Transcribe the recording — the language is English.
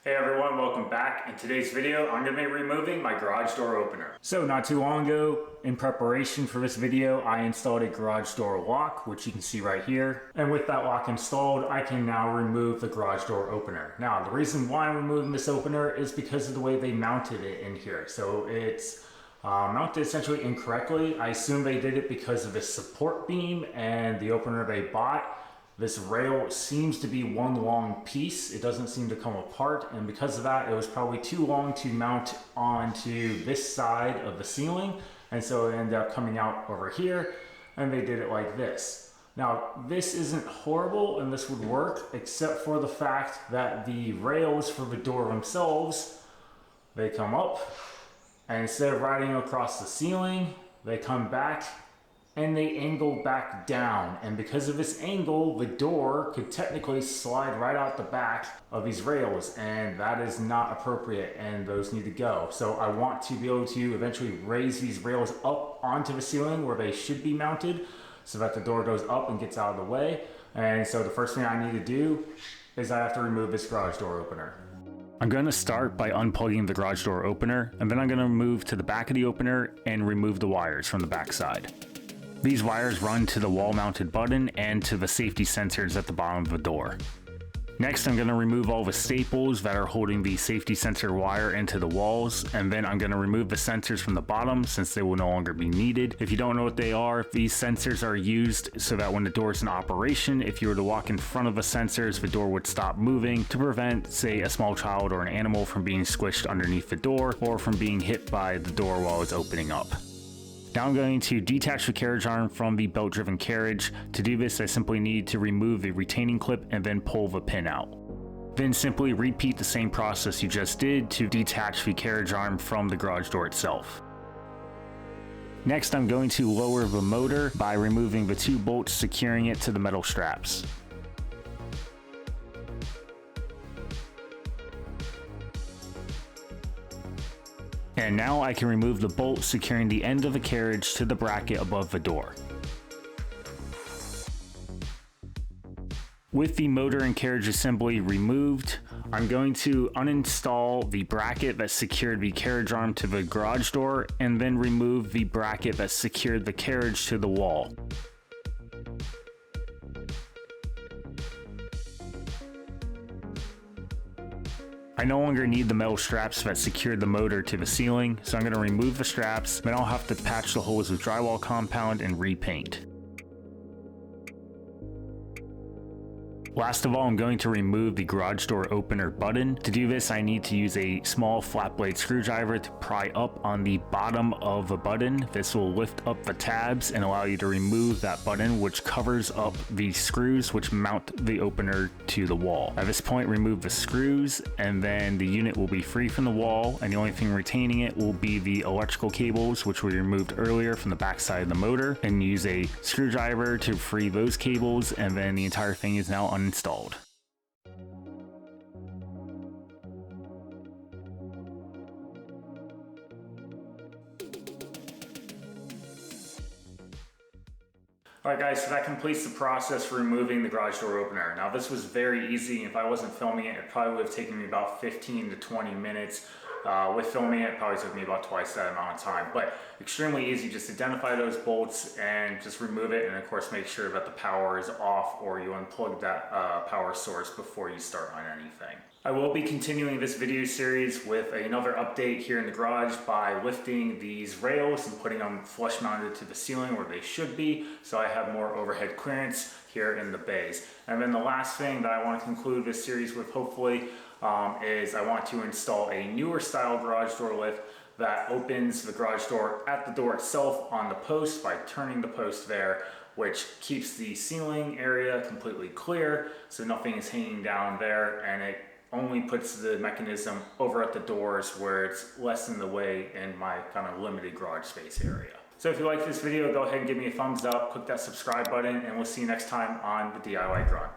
Hey everyone, welcome back. In today's video, I'm going to be removing my garage door opener. So not too long ago, in preparation for this video, I installed a garage door lock, which you can see right here. And with that lock installed, I can now remove the garage door opener. Now, the reason why I'm removing this opener is because of the way they mounted it in here. So it's mounted essentially incorrectly. I assume they did it because of the support beam and the opener they bought. This rail seems to be one long piece. It doesn't seem to come apart, and because of that, it was probably too long to mount onto this side of the ceiling, and so it ended up coming out over here, and they did it like this. Now, this isn't horrible, and this would work, except for the fact that the rails for the door themselves, they come up, and instead of riding across the ceiling, they come back and they angle back down. And because of this angle, the door could technically slide right out the back of these rails, and that is not appropriate, and those need to go. So I want to be able to eventually raise these rails up onto the ceiling where they should be mounted so that the door goes up and gets out of the way. And so the first thing I need to do is I have to remove this garage door opener. I'm going to start by unplugging the garage door opener, and then I'm going to move to the back of the opener and remove the wires from the back side. These wires run to the wall-mounted button and to the safety sensors at the bottom of the door. Next, I'm going to remove all the staples that are holding the safety sensor wire into the walls, and then I'm going to remove the sensors from the bottom since they will no longer be needed. If you don't know what they are, these sensors are used so that when the door is in operation, if you were to walk in front of the sensors, the door would stop moving to prevent, say, a small child or an animal from being squished underneath the door or from being hit by the door while it's opening up. Now I'm going to detach the carriage arm from the belt-driven carriage. To do this, I simply need to remove the retaining clip and then pull the pin out. Then simply repeat the same process you just did to detach the carriage arm from the garage door itself. Next, I'm going to lower the motor by removing the two bolts securing it to the metal straps. And now I can remove the bolt securing the end of the carriage to the bracket above the door. With the motor and carriage assembly removed, I'm going to uninstall the bracket that secured the carriage arm to the garage door and then remove the bracket that secured the carriage to the wall. I no longer need the metal straps that secured the motor to the ceiling, so I'm going to remove the straps, then I'll have to patch the holes with drywall compound and repaint. Last of all, I'm going to remove the garage door opener button. To do this, I need to use a small flat blade screwdriver to pry up on the bottom of the button. This will lift up the tabs and allow you to remove that button, which covers up the screws which mount the opener to the wall. At this point, remove the screws, and then the unit will be free from the wall, and the only thing retaining it will be the electrical cables, which we removed earlier from the back side of the motor, and use a screwdriver to free those cables, and then the entire thing is now uninstalled. Alright guys, so that completes the process for removing the garage door opener. Now this was very easy. If I wasn't filming it, it probably would have taken me about 15 to 20 minutes. With filming it probably took me about twice that amount of time, but extremely easy. Just identify those bolts and just remove it, and of course make sure that the power is off or you unplug that power source before you start on anything. I will be continuing this video series with another update here in the garage by lifting these rails and putting them flush mounted to the ceiling where they should be, so I have more overhead clearance here in the bays. And then the last thing that I want to conclude this series with, hopefully, is I want to install a newer style garage door lift that opens the garage door at the door itself on the post by turning the post there, which keeps the ceiling area completely clear so nothing is hanging down there, and it only puts the mechanism over at the doors where it's less in the way in my kind of limited garage space area. So if you like this video, go ahead and give me a thumbs up, click that subscribe button, and we'll see you next time on the DIY Grunt.